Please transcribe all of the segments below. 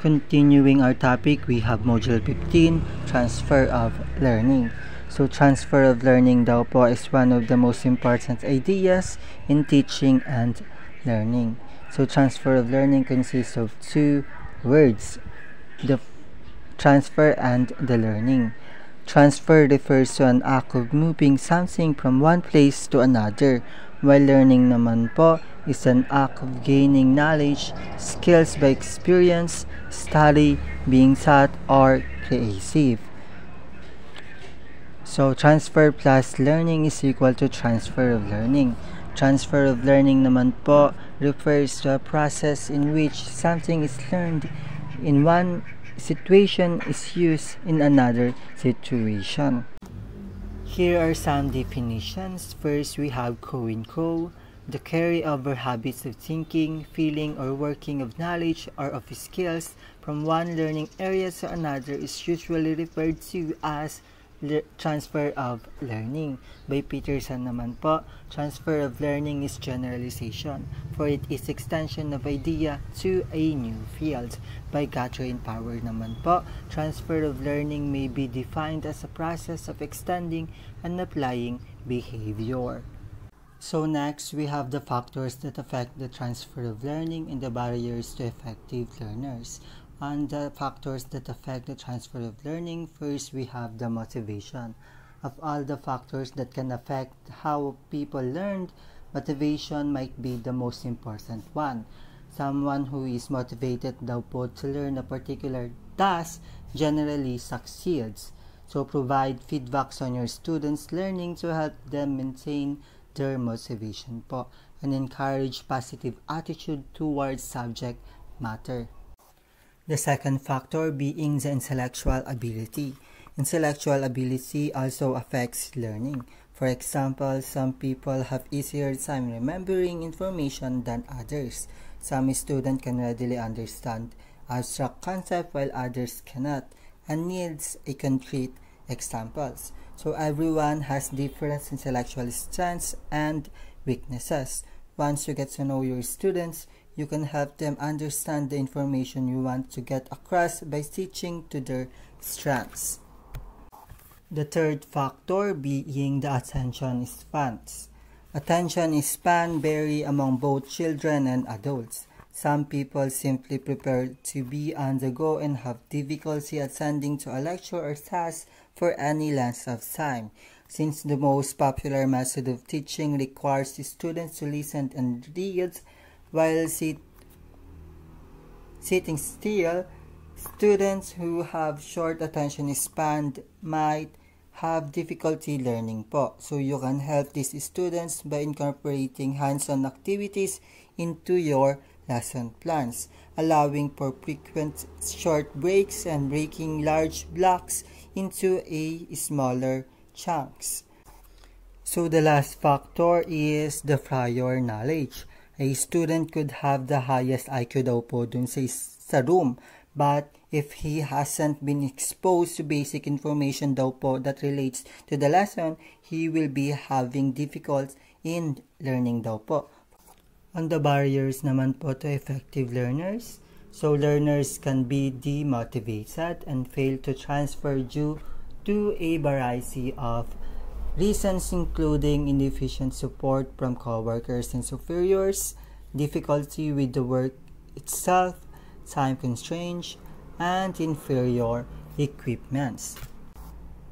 Continuing our topic, we have Module 15, Transfer of Learning. So, transfer of learning daw po is one of the most important ideas in teaching and learning. So, transfer of learning consists of two words, the transfer and the learning. Transfer refers to an act of moving something from one place to another, while learning naman po is an act of gaining knowledge, skills by experience, study, being taught, or creative. So, transfer plus learning is equal to transfer of learning. Transfer of learning naman po refers to a process in which something is learned in one situation is used in another situation. Here are some definitions. First, we have co and co. The carry-over habits of thinking, feeling, or working of knowledge or of skills from one learning area to another is usually referred to as transfer of learning. By Peterson naman po, transfer of learning is generalization, for it is extension of idea to a new field. By Guthrie and Power naman po, transfer of learning may be defined as a process of extending and applying behavior. So next, we have the factors that affect the transfer of learning and the barriers to effective learners. On the factors that affect the transfer of learning, first we have the motivation. Of all the factors that can affect how people learn, motivation might be the most important one. Someone who is motivated daw po to learn a particular task generally succeeds. So provide feedbacks on your students' learning to help them maintain their motivation po, and encourage positive attitude towards subject matter. The second factor being the intellectual ability. Intellectual ability also affects learning. For example, some people have easier time remembering information than others. Some students can readily understand abstract concepts while others cannot and needs a concrete examples. So everyone has different intellectual strengths and weaknesses. Once you get to know your students, you can help them understand the information you want to get across by teaching to their strengths. The third factor being the attention spans. Attention span vary among both children and adults. Some people simply prefer to be on the go and have difficulty attending to a lecture or task for any length of time. Since the most popular method of teaching requires the students to listen and read while sitting still, students who have short attention span might have difficulty learning po. So you can help these students by incorporating hands-on activities into your lesson plans, allowing for frequent short breaks and breaking large blocks into a smaller chunks. So the last factor is the prior knowledge. A student could have the highest IQ daw po dun sa room, but if he hasn't been exposed to basic information daw po that relates to the lesson, he will be having difficulty in learning daw po. On the barriers naman po to effective learners, so learners can be demotivated and fail to transfer due to a variety of reasons, including insufficient support from coworkers and superiors, difficulty with the work itself, time constraints, and inferior equipments.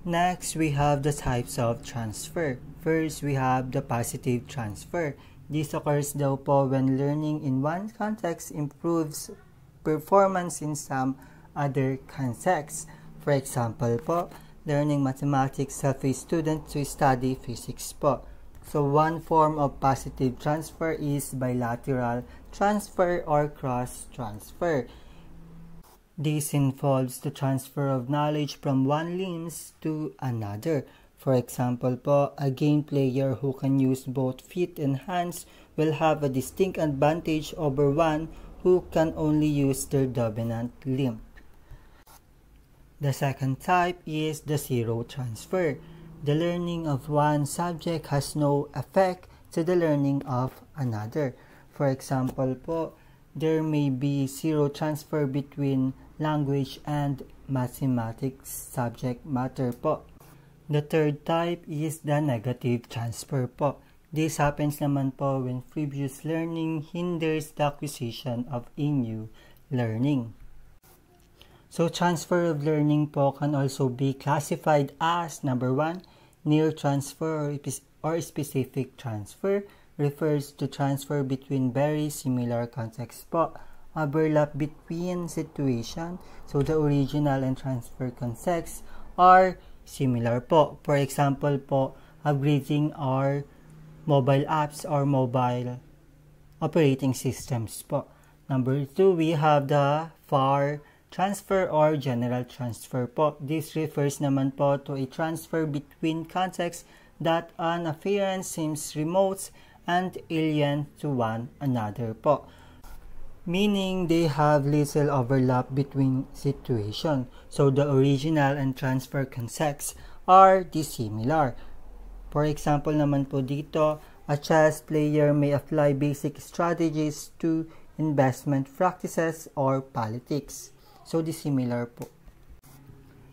Next, we have the types of transfer. First, we have the positive transfer. This occurs daw po when learning in one context improves performance in some other context. For example po, learning mathematics helps a student to study physics po. So one form of positive transfer is bilateral transfer or cross transfer. This involves the transfer of knowledge from one limbs to another. For example po, a game player who can use both feet and hands will have a distinct advantage over one who can only use their dominant limb. The second type is the zero transfer. The learning of one subject has no effect to the learning of another. For example po, there may be zero transfer between language and mathematics subject matter po. The third type is the negative transfer po. This happens naman po when previous learning hinders the acquisition of a new learning. So transfer of learning po can also be classified as number 1, near transfer or specific transfer. Refers to transfer between very similar contexts po. Overlap between situation. So the original and transfer context are similar po. For example po, upgrading our mobile apps or mobile operating systems po. Number 2, we have the far transfer or general transfer po. This refers naman po to a transfer between contexts that on appearance seems remote and alien to one another po. Meaning they have little overlap between situations. So the original and transfer contexts are dissimilar. For example naman po dito, a chess player may apply basic strategies to investment practices or politics. So dissimilar po.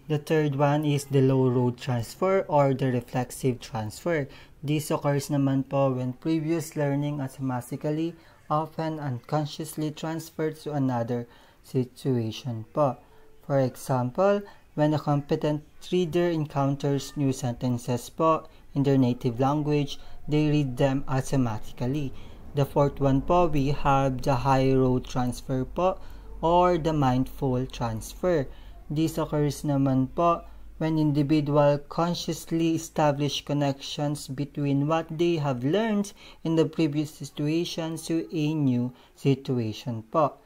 The third one is the low road transfer or the reflexive transfer. This occurs naman po when previous learning automatically, often unconsciously transferred to another situation po. For example, when a competent reader encounters new sentences po in their native language, they read them automatically. The fourth one po, we have the high road transfer po or the mindful transfer. This occurs naman po when individual consciously establish connections between what they have learned in the previous situation to a new situation po.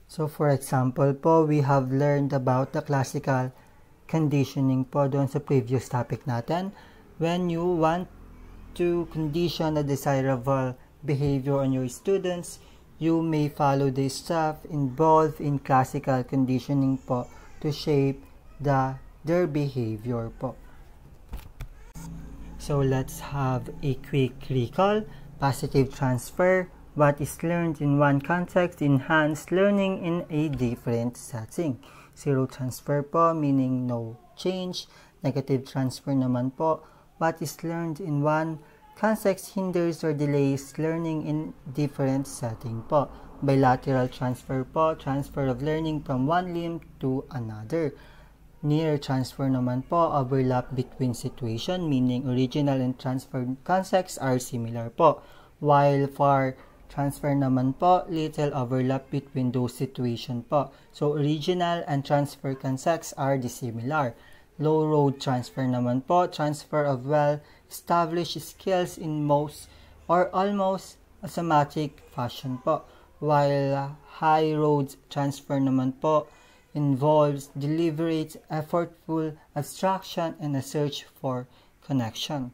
So for example po, we have learned about the classical conditioning po doon sa previous topic natin. When you want to condition a desirable behavior on your students, you may follow the steps involved in classical conditioning po to shape their behavior po. So let's have a quick recall. Positive transfer, what is learned in one context, enhanced learning in a different setting. Zero transfer po, meaning no change. Negative transfer naman po, what is learned in one context hinders or delays learning in different setting po. Bilateral transfer po, transfer of learning from one limb to another. Near transfer naman po, overlap between situation, meaning original and transfer contexts are similar po. While far transfer naman po, little overlap between those situations po. So original and transfer contexts are dissimilar. Low road transfer naman po, transfer of well-established skills in most or almost automatic fashion po. While high road transfer naman po involves deliberate, effortful abstraction and a search for connection.